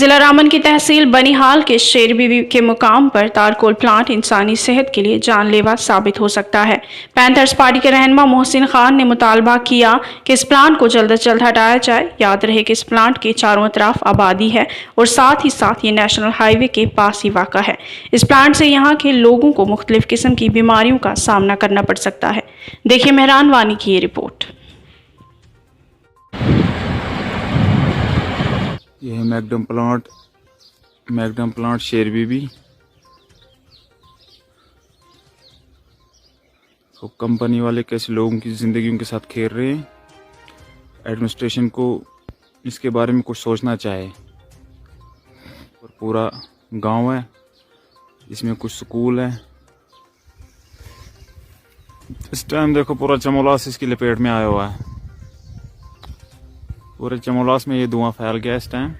जिला रामन की तहसील बनिहाल के शेर बीबी के मुकाम पर तारकोल प्लांट इंसानी सेहत के लिए जानलेवा साबित हो सकता है। पैंथर्स पार्टी के रहनुमा मोहसिन खान ने मुतालबा किया कि इस प्लांट को जल्द से जल्द हटाया जाए। याद रहे कि इस प्लांट के चारों तरफ आबादी है और साथ ही साथ ये नेशनल हाईवे के पास ही वाक़ा है। इस प्लांट से यहाँ के लोगों को मुख्तलिफ किस्म की बीमारियों का सामना करना पड़ सकता है। देखिए मेहरान वानी की ये रिपोर्ट। यह है मैकडम प्लांट शेर बीबी। तो कंपनी वाले कैसे लोगों की जिंदगियों के साथ खेल रहे हैं। एडमिनिस्ट्रेशन को इसके बारे में कुछ सोचना चाहिए। और पूरा गांव है, इसमें कुछ स्कूल है। इस टाइम देखो पूरा चमोलास इसकी लपेट में आया हुआ है। पूरे चमोलास में ये धुआं फैल गया इस टाइम।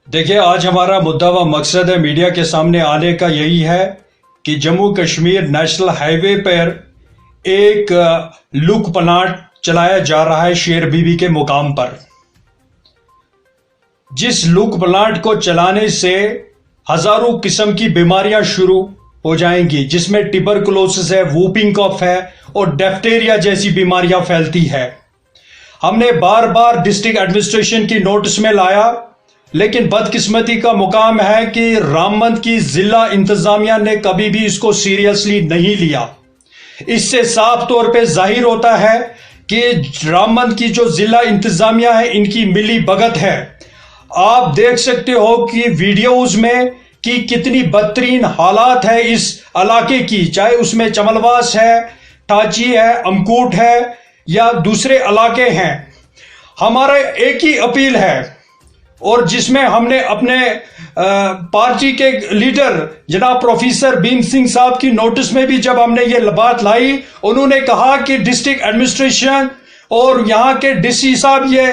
देखिए, आज हमारा मुद्दा व मकसद है मीडिया के सामने आने का यही है कि जम्मू कश्मीर नेशनल हाईवे पर एक लुक प्लांट चलाया जा रहा है शेर बीबी के मुकाम पर। जिस लुक प्लांट को चलाने से हजारों किस्म की बीमारियां शुरू हो जाएंगी, जिसमें ट्यूबरकुलोसिस है, वूपिंग कफ है और डिप्थीरिया जैसी बीमारियां फैलती है। हमने बार बार डिस्ट्रिक्ट एडमिनिस्ट्रेशन की नोटिस में लाया, लेकिन बदकिस्मती का मुकाम है कि रामबंद की जिला इंतजामिया ने कभी भी इसको सीरियसली नहीं लिया। इससे साफ तौर पे जाहिर होता है कि रामबंद की जो जिला इंतजामिया है, इनकी मिली भगत है। आप देख सकते हो कि वीडियोज में कि कितनी बदतरीन हालात है इस इलाके की, चाहे उसमें चमलवास है, टाची है, अमकूट है या दूसरे इलाके हैं। हमारा एक ही अपील है, और जिसमें हमने अपने पार्टी के लीडर जनाब प्रोफेसर भीम सिंह साहब की नोटिस में भी जब हमने ये बात लाई, उन्होंने कहा कि डिस्ट्रिक्ट एडमिनिस्ट्रेशन और यहाँ के डीसी साहब ये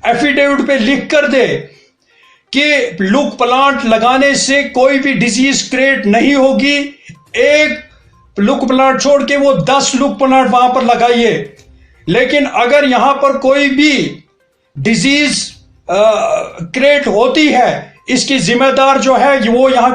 एफिडेविट पे लिख कर दे कि लुक प्लांट लगाने से कोई भी डिजीज क्रिएट नहीं होगी। एक लुक प्लांट छोड़ के वो 10 लुक प्लांट वहां पर लगाइए, लेकिन अगर यहां पर कोई भी डिजीज क्रिएट होती है, इसकी जिम्मेदार जो है वो यहाँ